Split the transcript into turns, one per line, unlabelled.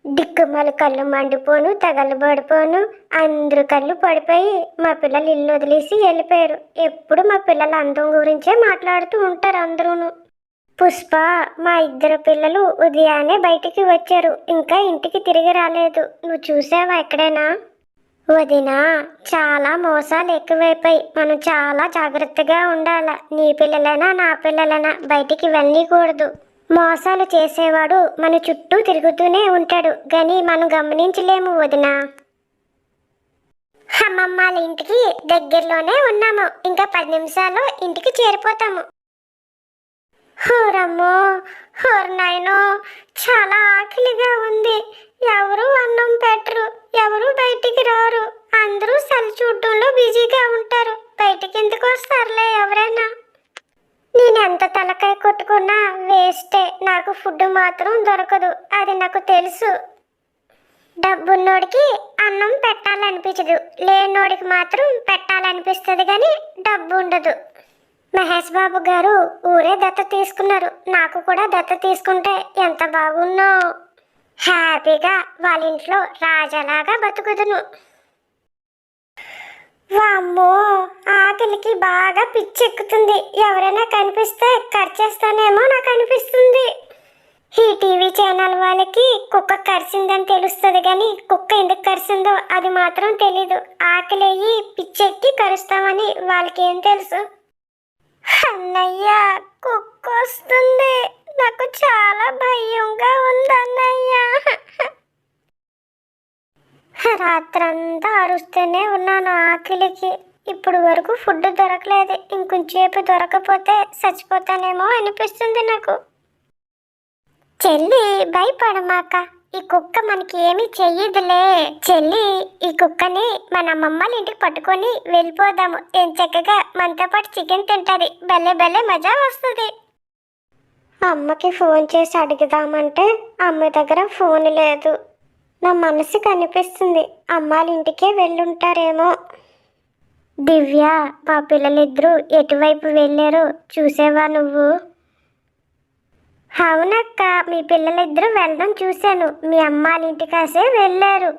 దిక్కుమాలి కళ్ళు మండిపోను, తగలబడిపోను. అందరూ కళ్ళు పడిపోయి మా పిల్లలు ఇల్లు వదిలేసి వెళ్ళిపోయారు. ఎప్పుడు మా పిల్లల అందం గురించే మాట్లాడుతూ ఉంటారు అందరూను. పుష్ప, మా ఇద్దరు పిల్లలు ఉదయాన్నే బయటికి వచ్చారు. ఇంకా ఇంటికి తిరిగి రాలేదు. నువ్వు చూసావా ఎక్కడైనా? వదినా, చాలా మోసాలు ఎక్కువైపోయి మనం చాలా జాగ్రత్తగా ఉండాల. నీ పిల్లలైనా నా పిల్లలైనా బయటికి వెళ్ళకూడదు. మోసాలు చేసేవాడు మన చుట్టూ తిరుగుతూనే ఉంటాడు, కానీ మనం గమనించలేము వదినా. అమ్మమ్మాల ఇంటికి దగ్గరలోనే ఉన్నాము. ఇంకా 10 నిమిషాల్లో ఇంటికి చేరిపోతాము. హోరమ్మో, హోర్నాయనో, చాలా ఆకలిగా ఉంది. ఎవరు అన్నం పెట్టరు, ఎవరు బయటికి రారు. అందరూ సెల్ చూడటంలో బిజీగా ఉంటారు. బయటికి ఎందుకు వస్తారులే ఎవరైనా. నేను ఎంత తలకాయ కొట్టుకున్నా వేస్టే. నాకు ఫుడ్ మాత్రం దొరకదు, అది నాకు తెలుసు. డబ్బున్నోడికి అన్నం పెట్టాలనిపించదు, లేనోడికి మాత్రం పెట్టాలనిపిస్తుంది, కానీ డబ్బు ఉండదు. మహేష్ బాబు గారు ఊరే దత్త తీసుకున్నారు. నాకు కూడా దత్త తీసుకుంటే ఎంత బాగున్నో. హ్యాపీగా వాళ్ళ ఇంట్లో రాజాలాగా బతుకుదును. వామ్మో, ఆకలికి బాగా పిచ్చెక్కుతుంది. ఎవరైనా కనిపిస్తే కరిచేస్తానేమో నాకు అనిపిస్తుంది. ఈ టీవీ ఛానల్ వాళ్ళకి కుక్క కరిసిందని తెలుస్తుంది, కానీ కుక్క ఎందుకు కరిసిందో అది మాత్రం తెలీదు. ఆకలి పిచ్చెక్కి కరుస్తామని వాళ్ళకి ఏం తెలుసు? అన్నయ్య, కుక్క వస్తుంది. నాకు చాలా భయంగా ఉంది అన్నయ్య. రాత్రంతా అరుస్తూనే ఉన్నాను ఆకలికి. ఇప్పుడు వరకు ఫుడ్ దొరకలేదు. ఇంకొంచేపు దొరకపోతే చచ్చిపోతానేమో అనిపిస్తుంది నాకు. చెల్లి, భయపడమాక. ఈ కుక్క మనకి ఏమీ చెయ్యదులే. చెల్లి, ఈ కుక్కని మన అమ్మమ్మల ఇంటికి పట్టుకొని వెళ్ళిపోదాము. ఏం చక్కగా మనతో పాటు చికెన్ తింటది. భలే భలే మజా వస్తుంది. అమ్మకి ఫోన్ చేసి అడుగుదామంటే అమ్మ దగ్గర ఫోన్ లేదు. నా మనసుకి అనిపిస్తుంది అమ్మాళ్ళ ఇంటికే వెళ్ళుంటారేమో. దివ్య, మా పిల్లలిద్దరూ ఎటువైపు వెళ్ళారో చూసేవా నువ్వు? అవునక్క, మీ పిల్లలిద్దరూ వెళ్ళడం చూశాను. మీ అమ్మాళ్ళ ఇంటికాసే వెళ్ళారు.